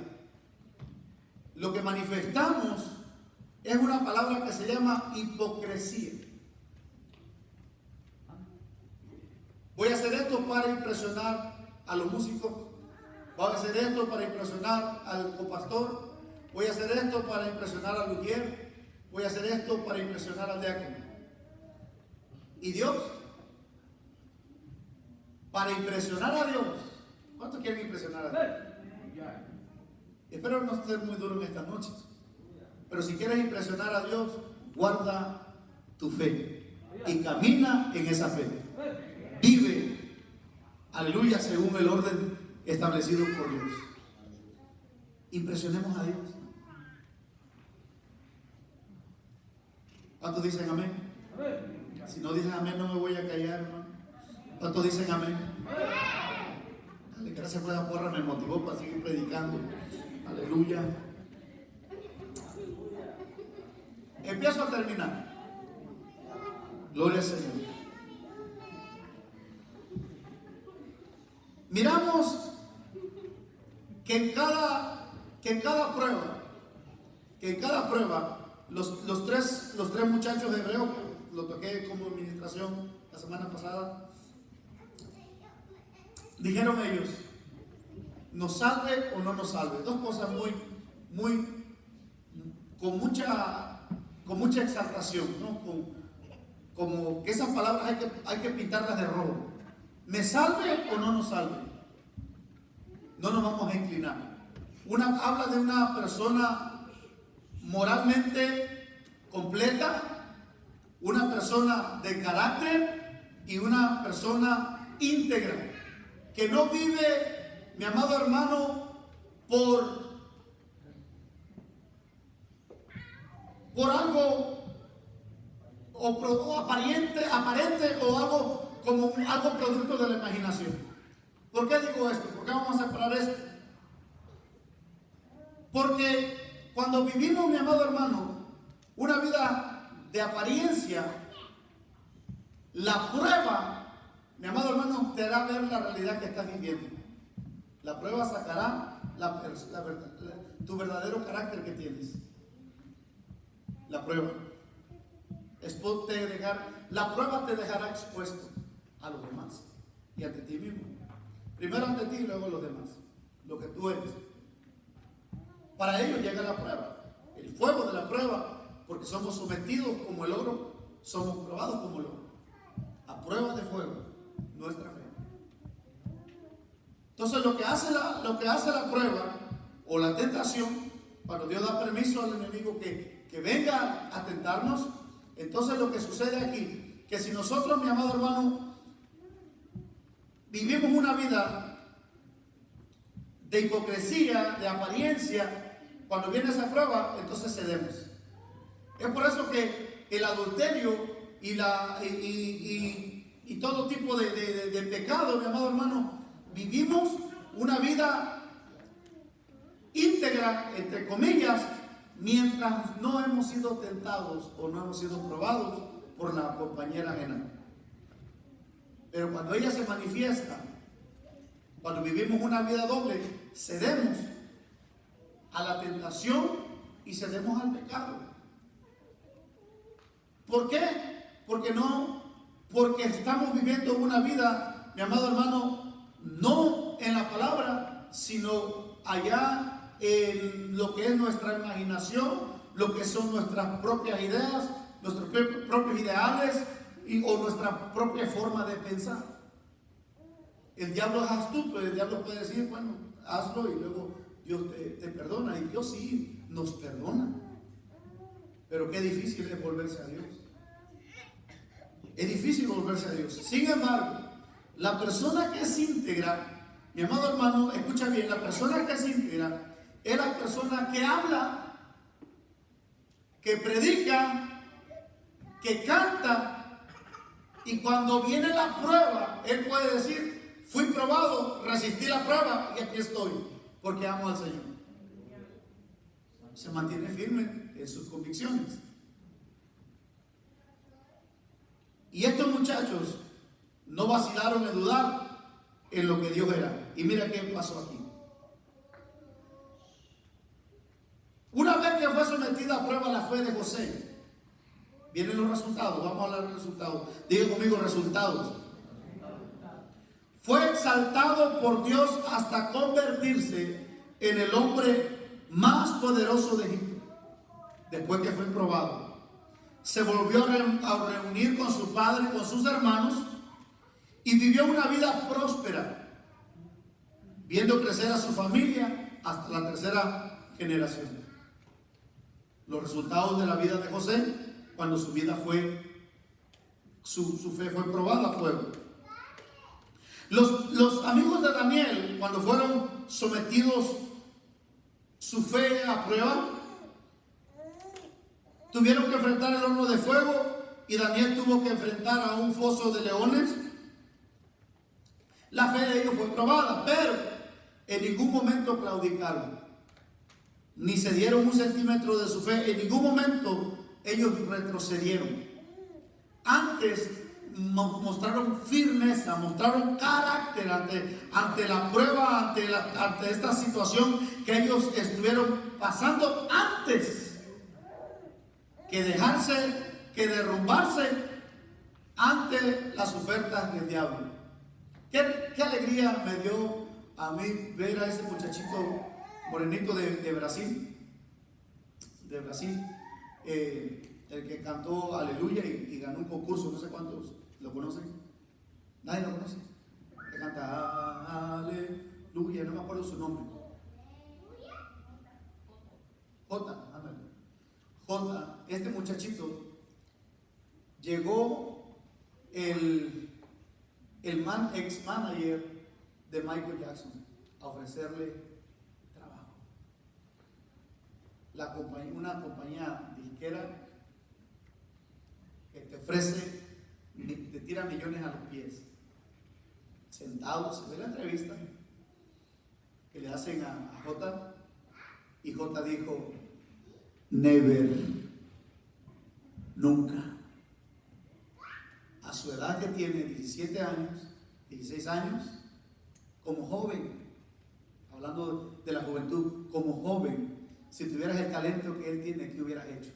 Lo que manifestamos es una palabra que se llama hipocresía. Voy a hacer esto para impresionar a los músicos. Voy a hacer esto para impresionar al copastor. Voy a hacer esto para impresionar al ujier. Voy a hacer esto para impresionar al diácono. ¿Y Dios? Para impresionar a Dios. ¿Cuántos quieren impresionar a Dios? Espero no ser muy duro en esta noche. Pero si quieres impresionar a Dios, guarda tu fe y camina en esa fe. Vive, aleluya, según el orden establecido por Dios. Impresionemos a Dios. ¿Cuántos dicen amén? Si no dicen amén, no me voy a callar, hermano. ¿Cuántos dicen amén? Dale, gracias por esa porra, me motivó para seguir predicando. Aleluya. Empiezo a terminar. Gloria al Señor. Miramos que en cada prueba, los tres muchachos hebreos, lo toqué como administración la semana pasada, dijeron ellos: ¿nos salve o no nos salve? Dos cosas con mucha exaltación, ¿no? Como que esas palabras hay que pintarlas de rojo. ¿Me salve o no nos salve? No nos vamos a inclinar. Habla de una persona moralmente completa, una persona de carácter y una persona íntegra, que no vive, mi amado hermano, por algo o aparente o algo como algo producto de la imaginación. ¿Por qué digo esto? ¿Por qué vamos a separar esto? Porque cuando vivimos, mi amado hermano, una vida de apariencia, la prueba, mi amado hermano, te hará ver la realidad que estás viviendo. La prueba sacará tu verdadero carácter que tienes. La prueba. La prueba te dejará expuesto a los demás y ante ti mismo. Primero ante ti y luego a los demás. Lo que tú eres. Para ello llega la prueba. El fuego de la prueba, porque somos sometidos como el oro, somos probados como el oro. A prueba de fuego, nuestra fe. Entonces lo que hace la prueba o la tentación, cuando Dios da permiso al enemigo que venga a tentarnos, entonces lo que sucede aquí, que si nosotros, mi amado hermano, vivimos una vida de hipocresía, de apariencia, cuando viene esa prueba, entonces cedemos. Es por eso que el adulterio y todo tipo de pecado, mi amado hermano, vivimos una vida íntegra, entre comillas, mientras no hemos sido tentados o no hemos sido probados por la compañera ajena. Pero cuando ella se manifiesta, cuando vivimos una vida doble, cedemos a la tentación y cedemos al pecado. ¿Por qué? Porque estamos viviendo una vida, mi amado hermano, no en la palabra, sino allá en lo que es nuestra imaginación, lo que son nuestras propias ideas, nuestros propios ideales o nuestra propia forma de pensar. El diablo es astuto, el diablo puede decir, bueno, hazlo y luego Dios te perdona, y Dios sí nos perdona. Pero qué difícil es volverse a Dios. Es difícil volverse a Dios. Sin embargo, la persona que es íntegra, mi amado hermano, escucha bien, la persona que es íntegra es la persona que habla, que predica, que canta, y cuando viene la prueba, él puede decir, fui probado, resistí la prueba y aquí estoy, porque amo al Señor. Se mantiene firme en sus convicciones. Y estos muchachos no vacilaron en dudar en lo que Dios era. Y mira qué pasó aquí. Una vez que fue sometida a prueba la fe de José, vienen los resultados. Vamos a hablar de resultados. Diga conmigo, resultados. Fue exaltado por Dios hasta convertirse en el hombre más poderoso de Egipto. Después que fue probado, se volvió a reunir con su padre y con sus hermanos y vivió una vida próspera, viendo crecer a su familia hasta la tercera generación. Los resultados de la vida de José, cuando su fe fue probada, fueron: los amigos de Daniel, cuando fueron sometidos su fe a prueba, tuvieron que enfrentar el horno de fuego, y Daniel tuvo que enfrentar a un foso de leones. La fe de ellos fue probada, pero en ningún momento claudicaron, ni se dieron un centímetro de su fe. En ningún momento ellos retrocedieron. Antes mostraron firmeza, mostraron carácter ante la prueba, ante esta situación que ellos estuvieron pasando, antes que derrumbarse ante las ofertas del diablo. Qué alegría me dio a mí ver a ese muchachito morenito de Brasil, el que cantó Aleluya y ganó un concurso. No sé cuántos lo conocen. Nadie lo conoce. Que canta Aleluya, no me acuerdo su nombre. J. Este muchachito, llegó el ex manager de Michael Jackson a ofrecerle trabajo. Una compañía disquera que te ofrece, te tira millones a los pies. Sentado, se ve la entrevista que le hacen a J, y J dijo: never, nunca. A su edad, que tiene 17 años, 16 años, como joven, hablando de la juventud, como joven, si tuvieras el talento que él tiene, ¿qué hubieras hecho?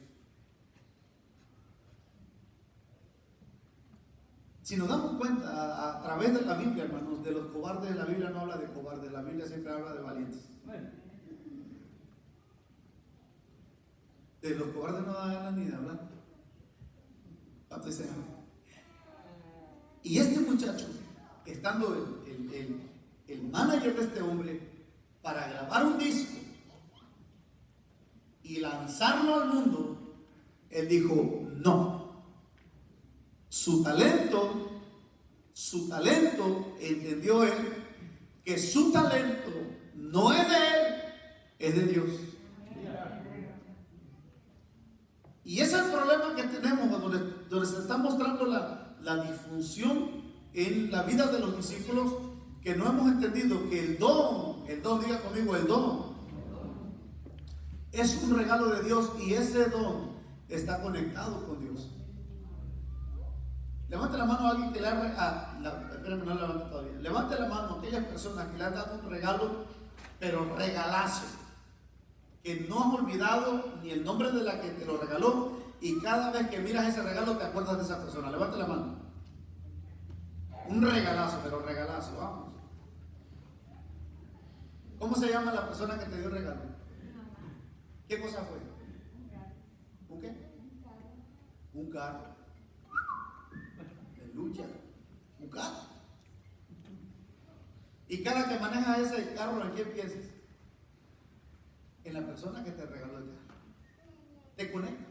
Si nos damos cuenta a través de la Biblia, hermanos, de los cobardes, la Biblia no habla de cobardes, la Biblia siempre habla de valientes. De los cobardes no da ganas ni de hablar. Y este muchacho, estando el manager de este hombre, para grabar un disco y lanzarlo al mundo, él dijo no. Su talento, entendió él que su talento no es de él, es de Dios. Y ese es el problema que tenemos mostrando la disfunción en la vida de los discípulos, que no hemos entendido que el don, diga conmigo, el don es un regalo de Dios, y ese don está conectado con Dios. Levante la mano a alguien que le ha espérame, no levante todavía. Levante la mano a aquellas personas que le han dado un regalo, pero regalazo, que no has olvidado ni el nombre de la que te lo regaló, y cada vez que miras ese regalo te acuerdas de esa persona. Levante la mano. Un regalazo, pero regalazo, vamos. ¿Cómo se llama la persona que te dio el regalo? ¿Qué cosa fue? ¿Un qué? Un carro. De lucha. Un carro. Y cada que manejas ese carro, ¿en quién piensas? En la persona que te regaló el carro. Te conecta.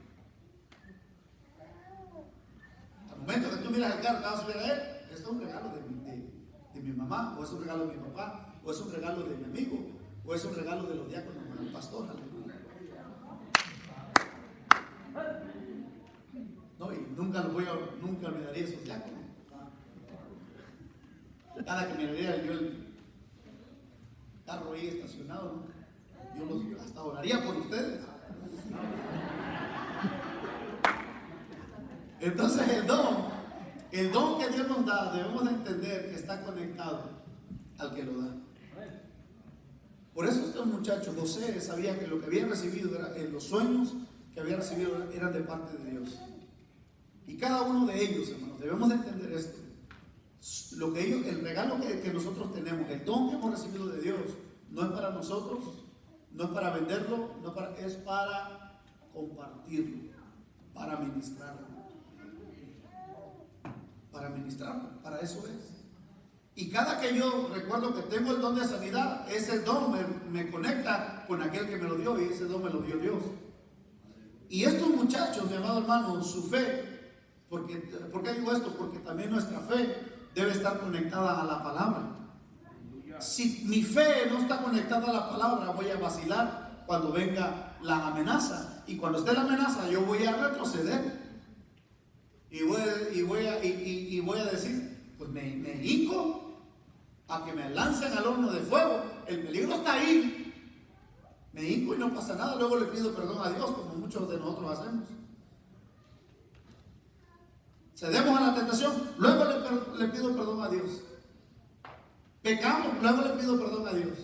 Al momento que tú miras el carro, te vas a subir a él. Esto es un regalo de mi mamá, o es un regalo de mi papá, o es un regalo de mi amigo, o es un regalo de los diáconos, del pastor. No, y nunca olvidaría esos diáconos. Cada que miraría yo el carro ahí estacionado, ¿no? Yo hasta oraría por ustedes. Entonces el don que Dios nos da, debemos de entender que está conectado al que lo da. Por eso este muchacho José sabía que lo que había recibido, los sueños que había recibido, eran de parte de Dios. Y cada uno de ellos, hermanos, debemos de entender esto. El regalo que nosotros tenemos, el don que hemos recibido de Dios, no es para nosotros, no es para venderlo, es para compartirlo, para ministrarlo. Para eso es. Y cada que yo recuerdo que tengo el don de sanidad, ese don me conecta con aquel que me lo dio, y ese don me lo dio Dios. Y estos muchachos, mi amado hermano, su fe, ¿por qué digo esto? Porque también nuestra fe debe estar conectada a la palabra. Si mi fe no está conectada a la palabra, voy a vacilar cuando venga la amenaza, y cuando esté la amenaza yo voy a retroceder. Y voy a decir, pues me hinco a que me lancen al horno de fuego. El peligro está ahí. Me hinco y no pasa nada. Luego le pido perdón a Dios, como muchos de nosotros hacemos. Cedemos a la tentación, luego le pido perdón a Dios. Pecamos, luego le pido perdón a Dios.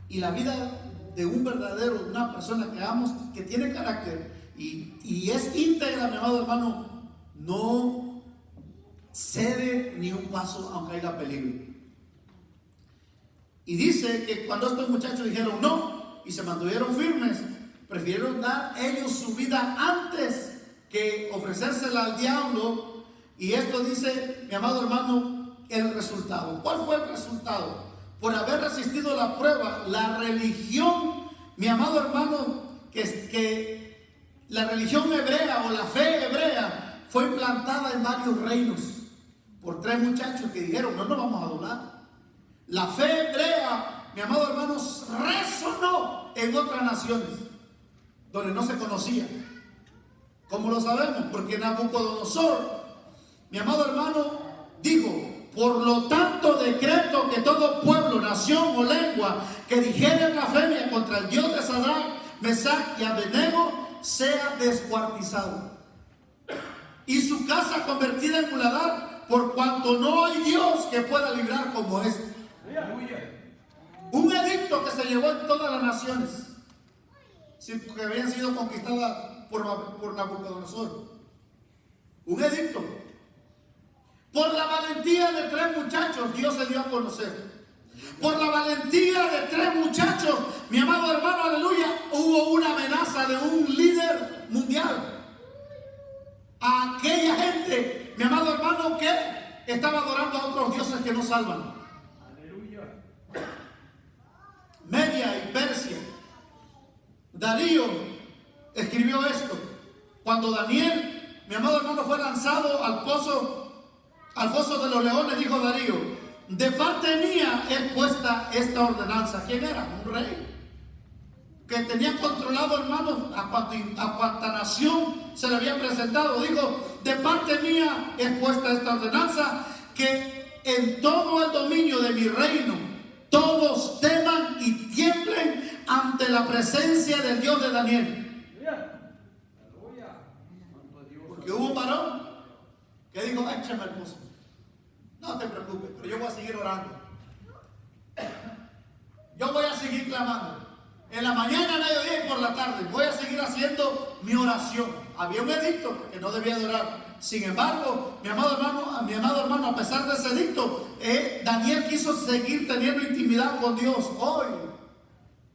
Y la vida de un verdadero, una persona que amamos, que tiene carácter y es íntegra, mi amado hermano, no cede ni un paso aunque haya peligro. Y dice que cuando estos muchachos dijeron no y se mantuvieron firmes, prefirieron dar ellos su vida antes que ofrecérsela al diablo. Y esto dice, mi amado hermano, el resultado. ¿Cuál fue el resultado? Por haber resistido la prueba, la religión, mi amado hermano, que la religión hebrea o la fe hebrea fue implantada en varios reinos por tres muchachos que dijeron, no nos vamos a doblar. La fe hebrea, mi amado hermano, resonó en otras naciones donde no se conocía. ¿Cómo lo sabemos? Porque Nabucodonosor, mi amado hermano, dijo, por lo tanto decreto que todo pueblo, nación o lengua que dijere blasfemia contra el Dios de Sadrach, Mesach y Abednego sea descuartizado y su casa convertida en muladar, por cuanto no hay Dios que pueda librar como este. Un edicto que se llevó en todas las naciones que habían sido conquistadas por Nabucodonosor. Un edicto. Por la valentía de tres muchachos, Dios se dio a conocer. Por la valentía de tres muchachos, mi amado hermano, aleluya, hubo una amenaza de un líder mundial a aquella gente, mi amado hermano, que estaba adorando a otros dioses que no salvan. Aleluya. Media y Persia. Darío escribió esto. Cuando Daniel, mi amado hermano, fue lanzado al foso de los leones, dijo Darío, de parte mía es puesta esta ordenanza. ¿Quién era? Un rey. que tenía controlado, hermanos, a cuanta nación se le había presentado, dijo: de parte mía es puesta esta ordenanza, que en todo el dominio de mi reino todos teman y tiemblen ante la presencia del Dios de Daniel. Porque hubo un varón que dijo: échame el pozo, no te preocupes, pero yo voy a seguir orando, yo voy a seguir clamando. En la mañana, a mediodía y por la tarde voy a seguir haciendo mi oración. Había un edicto que no debía de orar. Sin embargo, mi amado hermano, a pesar de ese edicto, Daniel quiso seguir teniendo intimidad con Dios. Hoy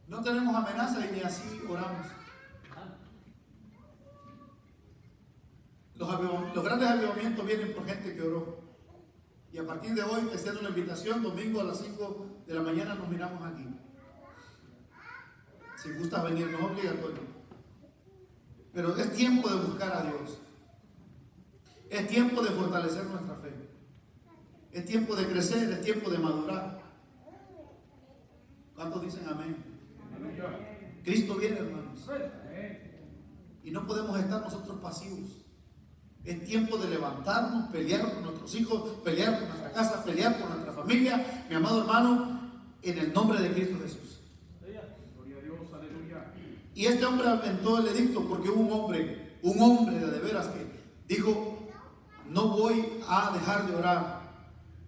no tenemos amenazas y ni así oramos. Los grandes avivamientos vienen por gente que oró. Y a partir de hoy te extiendo una invitación. Domingo a las 5 de la mañana nos miramos aquí. Si gustas venir, no es obligatorio. Pero es tiempo de buscar a Dios. Es tiempo de fortalecer nuestra fe. Es tiempo de crecer, es tiempo de madurar. ¿Cuántos dicen amén? Cristo viene, hermanos. Y no podemos estar nosotros pasivos. Es tiempo de levantarnos, pelear con nuestros hijos, pelear con nuestra casa, pelear con nuestra familia. Mi amado hermano, en el nombre de Cristo Jesús. Y este hombre aventó el edicto porque hubo un hombre de veras que dijo: no voy a dejar de orar.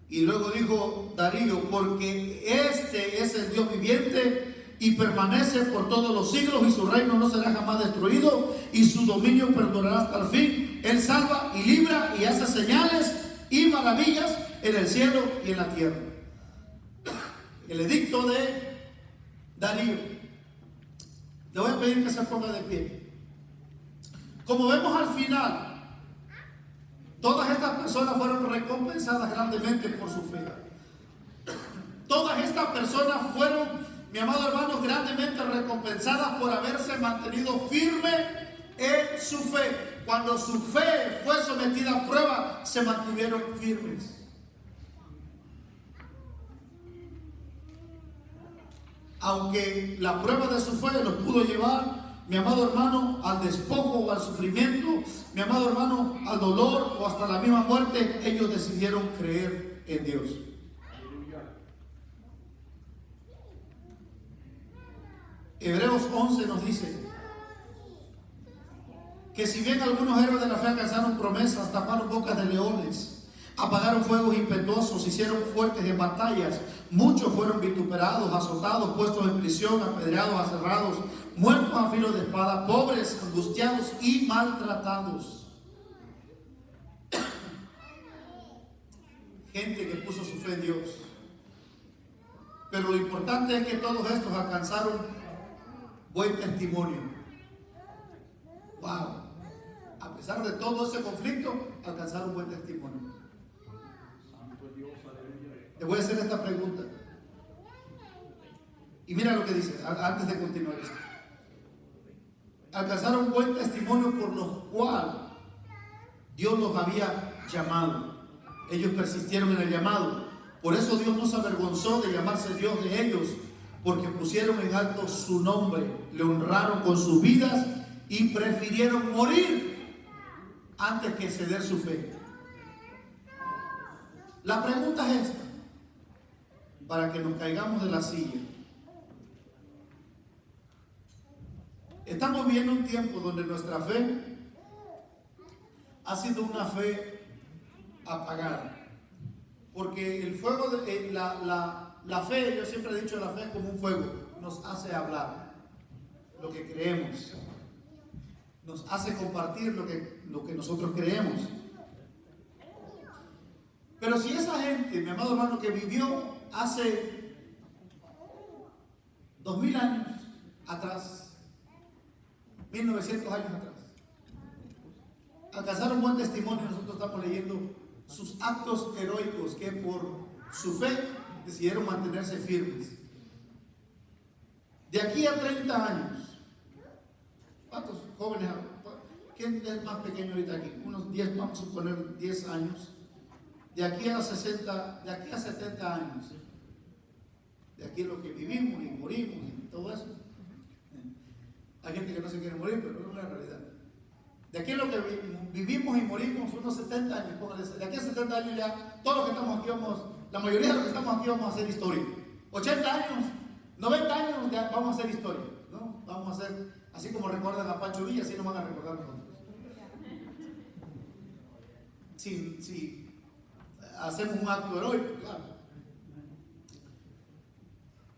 Y luego dijo Darío: porque este es el Dios viviente y permanece por todos los siglos, y su reino no será jamás destruido, y su dominio perdurará hasta el fin. Él salva y libra y hace señales y maravillas en el cielo y en la tierra. El edicto de Darío. Le voy a pedir que se ponga de pie. Como vemos al final, todas estas personas fueron recompensadas grandemente por su fe. Todas estas personas fueron, mi amado hermano, grandemente recompensadas por haberse mantenido firme en su fe. Cuando su fe fue sometida a prueba, se mantuvieron firmes. Aunque la prueba de su fe los pudo llevar, mi amado hermano, al despojo o al sufrimiento, mi amado hermano, al dolor o hasta la misma muerte, ellos decidieron creer en Dios. Hebreos 11 nos dice que si bien algunos héroes de la fe alcanzaron promesas, taparon bocas de leones, apagaron fuegos impetuosos, hicieron fuertes en batallas, muchos fueron vituperados, azotados, puestos en prisión, apedreados, aserrados, muertos a filo de espada, pobres, angustiados y maltratados. Gente que puso su fe en Dios. Pero lo importante es que todos estos alcanzaron buen testimonio. Wow. A pesar de todo ese conflicto, alcanzaron buen testimonio. Te voy a hacer esta pregunta. Y mira lo que dice, antes de continuar esto. Alcanzaron buen testimonio por los cuales Dios los había llamado. Ellos persistieron en el llamado. Por eso Dios no se avergonzó de llamarse Dios de ellos, porque pusieron en alto su nombre, le honraron con sus vidas y prefirieron morir antes que ceder su fe. La pregunta es esta, para que nos caigamos de la silla. Estamos viviendo un tiempo donde nuestra fe ha sido una fe apagada, porque el fuego de la fe, yo siempre he dicho, la fe es como un fuego, nos hace hablar lo que creemos, nos hace compartir lo que nosotros creemos. Pero si esa gente, mi amado hermano, que vivió hace 2000 años atrás, 1900 años atrás, alcanzaron buen testimonio, nosotros estamos leyendo sus actos heroicos que por su fe decidieron mantenerse firmes. De aquí a 30 años, ¿cuántos jóvenes? ¿Quién es más pequeño ahorita aquí? Unos 10, vamos a suponer 10 años. De aquí a 60, de aquí a 70 años, de aquí es lo que vivimos y morimos y todo eso. Hay gente que no se quiere morir, pero no es una realidad. De aquí lo que vivimos y morimos unos 70 años, póngale, de aquí a 70 años ya, todos los que estamos aquí la mayoría de los que estamos aquí vamos a hacer historia. 80 años, 90 años ya vamos a hacer historia, ¿no? Vamos a hacer, así como recuerdan a Pancho Villa, así nos van a recordar nosotros. Si hacemos un acto heroico, claro.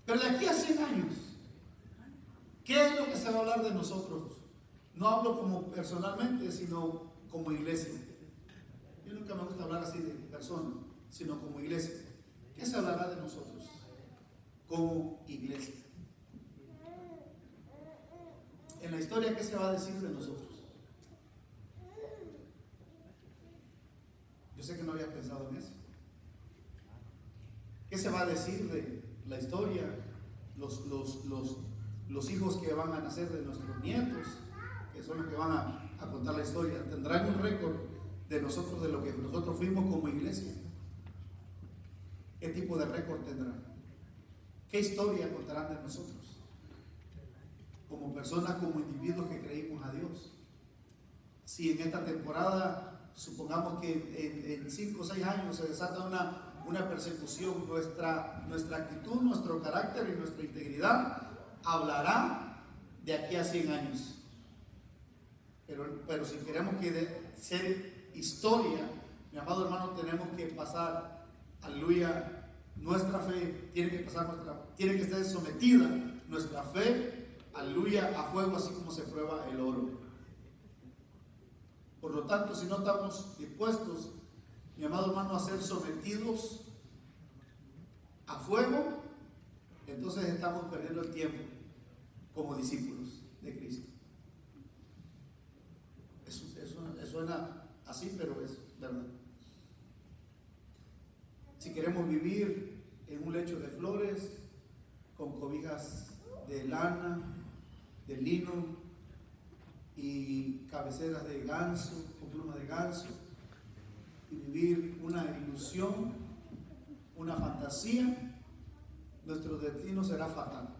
Pero de aquí a 100 años, ¿qué es lo que se va a hablar de nosotros? No hablo como personalmente, sino como iglesia. Yo nunca me gusta hablar así de persona, sino como iglesia. ¿Qué se hablará de nosotros como iglesia? En la historia, ¿qué se va a decir de nosotros? Yo sé que no había pensado en eso. ¿Qué se va a decir de la historia? Los hijos que van a nacer de nuestros nietos, que son los que van a contar la historia, tendrán un récord de nosotros, de lo que nosotros fuimos como iglesia. ¿Qué tipo de récord tendrán? ¿Qué historia contarán de nosotros? Como personas, como individuos que creímos a Dios. Si en esta temporada, supongamos que en 5 o 6 años se desata una persecución, nuestra actitud, nuestro carácter y nuestra integridad hablará de aquí a 100 años. Pero si queremos ser historia, mi amado hermano, tenemos que pasar, aleluya, nuestra fe tiene que estar sometida, nuestra fe, aleluya, a fuego, así como se prueba el oro. Por lo tanto, si no estamos dispuestos, mi amado hermano, a ser sometidos a fuego, entonces estamos perdiendo el tiempo como discípulos de Cristo. Eso suena así, pero es verdad. Si queremos vivir en un lecho de flores, con cobijas de lana, de lino y cabeceras de ganso, con plumas de ganso, y vivir una ilusión, una fantasía, nuestro destino será fatal.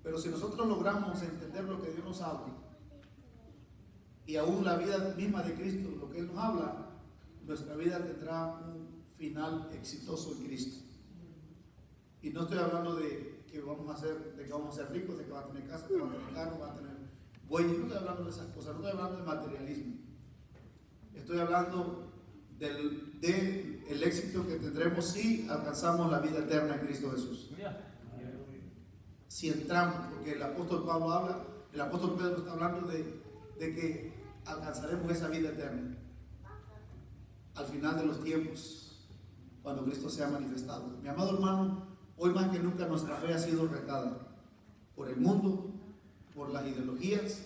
Pero si nosotros logramos entender lo que Dios nos habla, y aún la vida misma de Cristo, lo que Él nos habla, nuestra vida tendrá un final exitoso en Cristo. Y no estoy hablando de que vamos a ser ricos, de que va a tener casa, que va a tener carro, va a tener bueyes. No estoy hablando de esas cosas, no estoy hablando de materialismo. Estoy hablando del éxito que tendremos si alcanzamos la vida eterna en Cristo Jesús. Si entramos, porque el apóstol Pedro está hablando de que alcanzaremos esa vida eterna al final de los tiempos, cuando Cristo sea manifestado. Mi amado hermano, hoy más que nunca nuestra fe ha sido retada por el mundo, por las ideologías,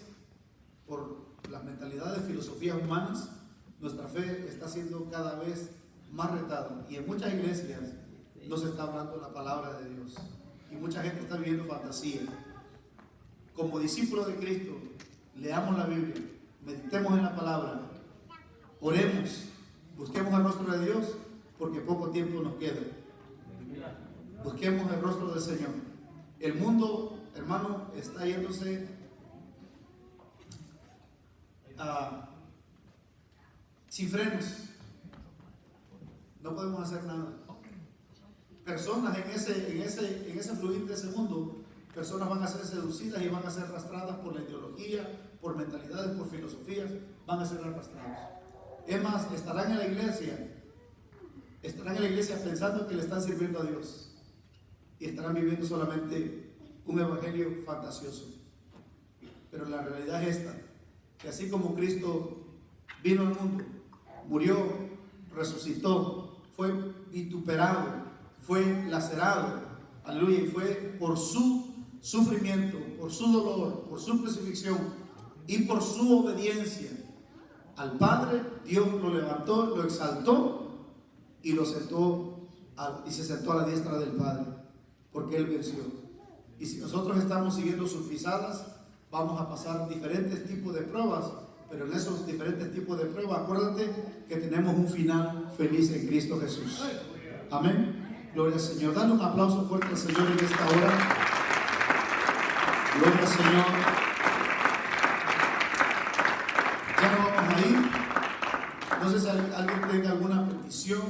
por las mentalidades, filosofías humanas. Nuestra fe está siendo cada vez más retada, y en muchas iglesias no se está hablando la palabra de Dios, y mucha gente está viviendo fantasía. Como discípulos de Cristo, leamos la Biblia, meditemos en la palabra, oremos, busquemos el rostro de Dios, porque poco tiempo nos queda. Busquemos el rostro del Señor. El mundo, hermano, está yéndose sin frenos. No podemos hacer nada. Personas en ese fluir de ese mundo, personas van a ser seducidas y van a ser arrastradas por la ideología, por mentalidades, por filosofías, van a ser arrastrados. Es más, estarán en la iglesia pensando que le están sirviendo a Dios, y estarán viviendo solamente un evangelio fantasioso. Pero la realidad es esta, que así como Cristo vino al mundo, murió, resucitó, fue vituperado, fue lacerado, aleluya, y fue por su sufrimiento, por su dolor, por su crucifixión y por su obediencia al Padre, Dios lo levantó, lo exaltó y lo sentó y se sentó a la diestra del Padre, porque Él venció. Y si nosotros estamos siguiendo sus pisadas, vamos a pasar diferentes tipos de pruebas, pero en esos diferentes tipos de pruebas, acuérdate que tenemos un final feliz en Cristo Jesús. Amén. Gloria al Señor. Dale un aplauso fuerte al Señor en esta hora. Gloria al Señor. No sé si alguien tenga alguna petición.